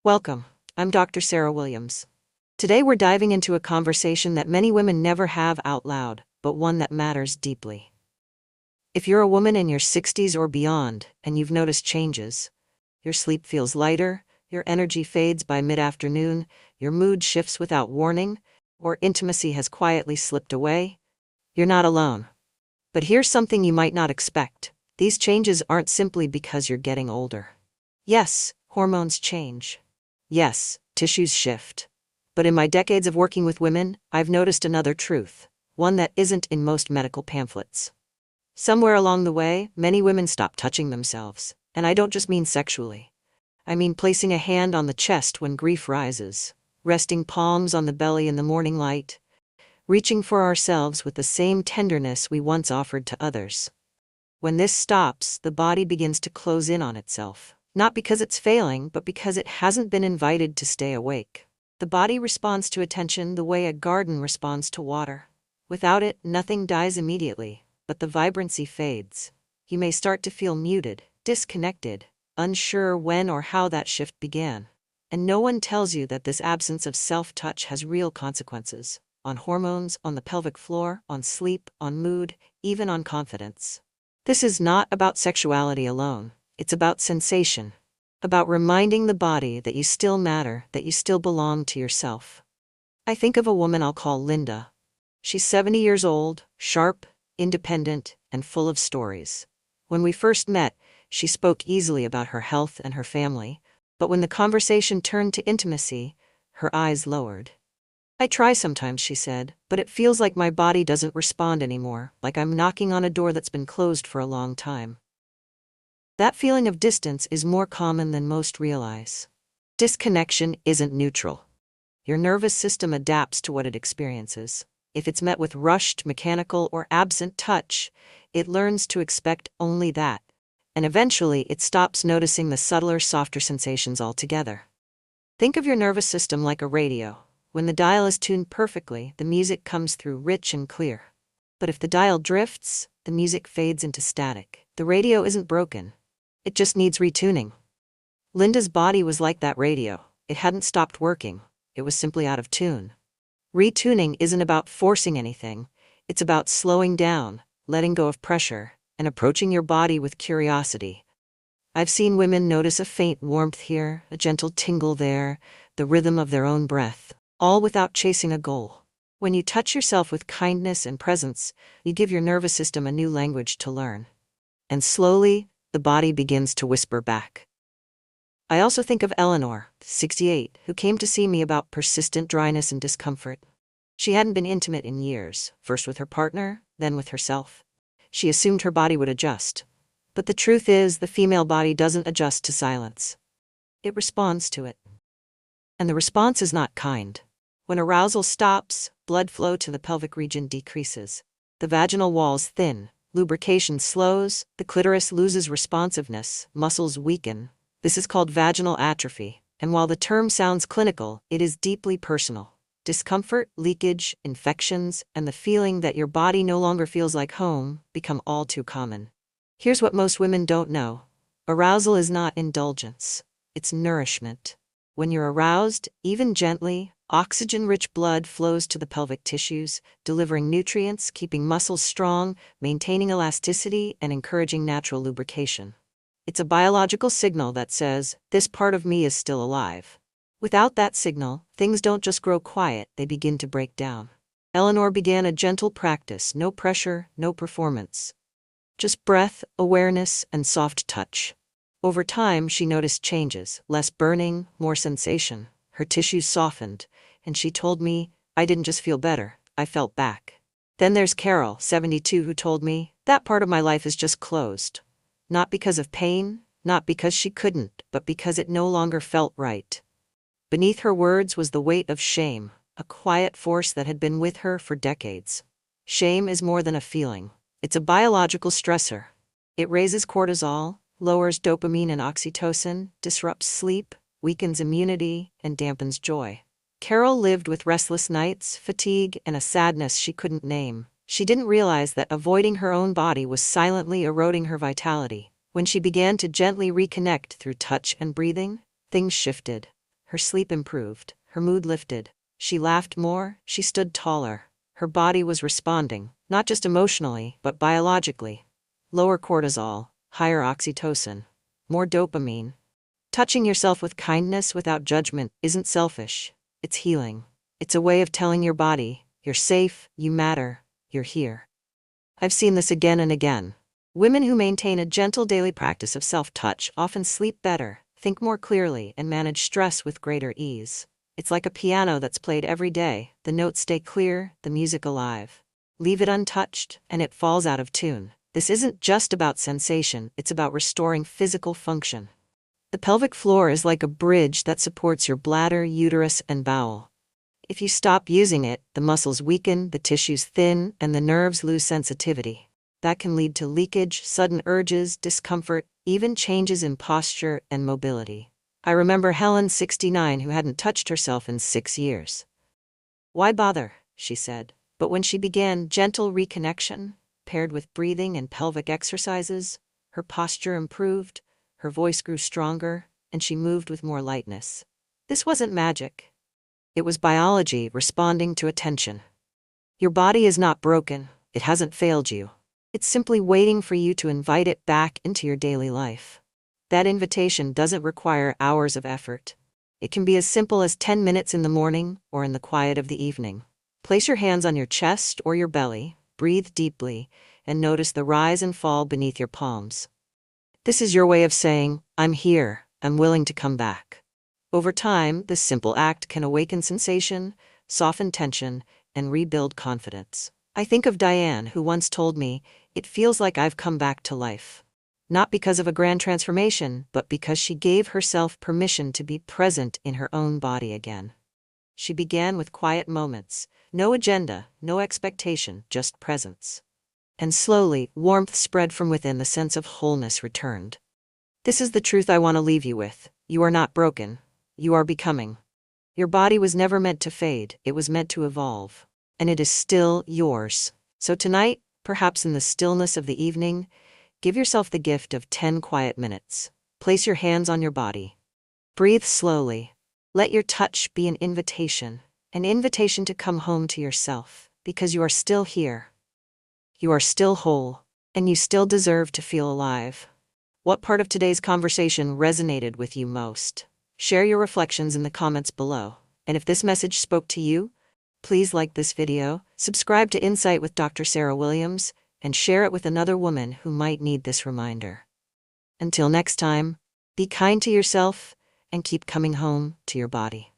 Welcome. I'm Dr. Sarah Williams. Today we're diving into a conversation that many women never have out loud, but one that matters deeply. If you're a woman in your 60s or beyond, and you've noticed changes, your sleep feels lighter, your energy fades by mid-afternoon, your mood shifts without warning, or intimacy has quietly slipped away, you're not alone. But here's something you might not expect. These changes aren't simply because you're getting older. Yes, hormones change. Yes, tissues shift. But in my decades of working with women, I've noticed another truth, one that isn't in most medical pamphlets. Somewhere along the way, many women stop touching themselves, and I don't just mean sexually. I mean placing a hand on the chest when grief rises, resting palms on the belly in the morning light, reaching for ourselves with the same tenderness we once offered to others. When this stops, the body begins to close in on itself. Not because it's failing, but because it hasn't been invited to stay awake. The body responds to attention the way a garden responds to water. Without it, nothing dies immediately, but the vibrancy fades. You may start to feel muted, disconnected, unsure when or how that shift began. And no one tells you that this absence of self-touch has real consequences. On hormones, on the pelvic floor, on sleep, on mood, even on confidence. This is not about sexuality alone. It's about sensation, about reminding the body that you still matter, that you still belong to yourself. I think of a woman I'll call Linda. She's 70 years old, sharp, independent, and full of stories. When we first met, she spoke easily about her health and her family, but when the conversation turned to intimacy, her eyes lowered. I try sometimes, she said, but it feels like my body doesn't respond anymore, like I'm knocking on a door that's been closed for a long time. That feeling of distance is more common than most realize. Disconnection isn't neutral. Your nervous system adapts to what it experiences. If it's met with rushed, mechanical, or absent touch, it learns to expect only that. And eventually, it stops noticing the subtler, softer sensations altogether. Think of your nervous system like a radio. When the dial is tuned perfectly, the music comes through rich and clear. But if the dial drifts, the music fades into static. The radio isn't broken. It just needs retuning. Linda's body was like that radio. It hadn't stopped working. It was simply out of tune. Retuning isn't about forcing anything. It's about slowing down, letting go of pressure, and approaching your body with curiosity. I've seen women notice a faint warmth here, a gentle tingle there, the rhythm of their own breath, all without chasing a goal. When you touch yourself with kindness and presence, you give your nervous system a new language to learn. And slowly, the body begins to whisper back. I also think of Eleanor, 68, who came to see me about persistent dryness and discomfort. She hadn't been intimate in years, first with her partner, then with herself. She assumed her body would adjust. But the truth is, the female body doesn't adjust to silence. It responds to it. And the response is not kind. When arousal stops, blood flow to the pelvic region decreases. The vaginal walls thin. Lubrication slows, the clitoris loses responsiveness, muscles weaken. This is called vaginal atrophy, and while the term sounds clinical, it is deeply personal. Discomfort, leakage, infections, and the feeling that your body no longer feels like home become all too common. Here's what most women don't know. Arousal is not indulgence. It's nourishment. When you're aroused, even gently, oxygen-rich blood flows to the pelvic tissues, delivering nutrients, keeping muscles strong, maintaining elasticity, and encouraging natural lubrication. It's a biological signal that says, this part of me is still alive. Without that signal, things don't just grow quiet, they begin to break down. Eleanor began a gentle practice, no pressure, no performance. Just breath, awareness, and soft touch. Over time, she noticed changes, less burning, more sensation. Her tissues softened, and she told me, I didn't just feel better, I felt back. Then there's Carol, 72, who told me, that part of my life is just closed. Not because of pain, not because she couldn't, but because it no longer felt right. Beneath her words was the weight of shame, a quiet force that had been with her for decades. Shame is more than a feeling. It's a biological stressor. It raises cortisol, lowers dopamine and oxytocin, disrupts sleep, weakens immunity, and dampens joy. Carol lived with restless nights, fatigue, and a sadness she couldn't name. She didn't realize that avoiding her own body was silently eroding her vitality. When she began to gently reconnect through touch and breathing, things shifted. Her sleep improved, her mood lifted. She laughed more, she stood taller. Her body was responding, not just emotionally, but biologically. Lower cortisol, higher oxytocin, more dopamine. Touching yourself with kindness without judgment isn't selfish, it's healing. It's a way of telling your body, you're safe, you matter, you're here. I've seen this again and again. Women who maintain a gentle daily practice of self-touch often sleep better, think more clearly, and manage stress with greater ease. It's like a piano that's played every day. The notes stay clear, the music alive. Leave it untouched, and it falls out of tune. This isn't just about sensation, it's about restoring physical function. The pelvic floor is like a bridge that supports your bladder, uterus, and bowel. If you stop using it, the muscles weaken, the tissues thin, and the nerves lose sensitivity. That can lead to leakage, sudden urges, discomfort, even changes in posture and mobility. I remember Helen, 69, who hadn't touched herself in 6 years. "Why bother?" she said. But when she began gentle reconnection, paired with breathing and pelvic exercises, her posture improved, her voice grew stronger, and she moved with more lightness. This wasn't magic. It was biology responding to attention. Your body is not broken, it hasn't failed you. It's simply waiting for you to invite it back into your daily life. That invitation doesn't require hours of effort. It can be as simple as 10 minutes in the morning or in the quiet of the evening. Place your hands on your chest or your belly, breathe deeply, and notice the rise and fall beneath your palms. This is your way of saying, "I'm here, I'm willing to come back." Over time, this simple act can awaken sensation, soften tension, and rebuild confidence. I think of Diane, who once told me, "It feels like I've come back to life." Not because of a grand transformation, but because she gave herself permission to be present in her own body again. She began with quiet moments, no agenda, no expectation, just presence. And slowly, warmth spread from within, the sense of wholeness returned. This is the truth I want to leave you with. You are not broken. You are becoming. Your body was never meant to fade, it was meant to evolve. And it is still yours. So tonight, perhaps in the stillness of the evening, give yourself the gift of 10 quiet minutes. Place your hands on your body. Breathe slowly. Let your touch be an invitation to come home to yourself, because you are still here. You are still whole, and you still deserve to feel alive. What part of today's conversation resonated with you most? Share your reflections in the comments below. And if this message spoke to you, please like this video, subscribe to Insight with Dr. Sarah Williams, and share it with another woman who might need this reminder. Until next time, be kind to yourself and keep coming home to your body.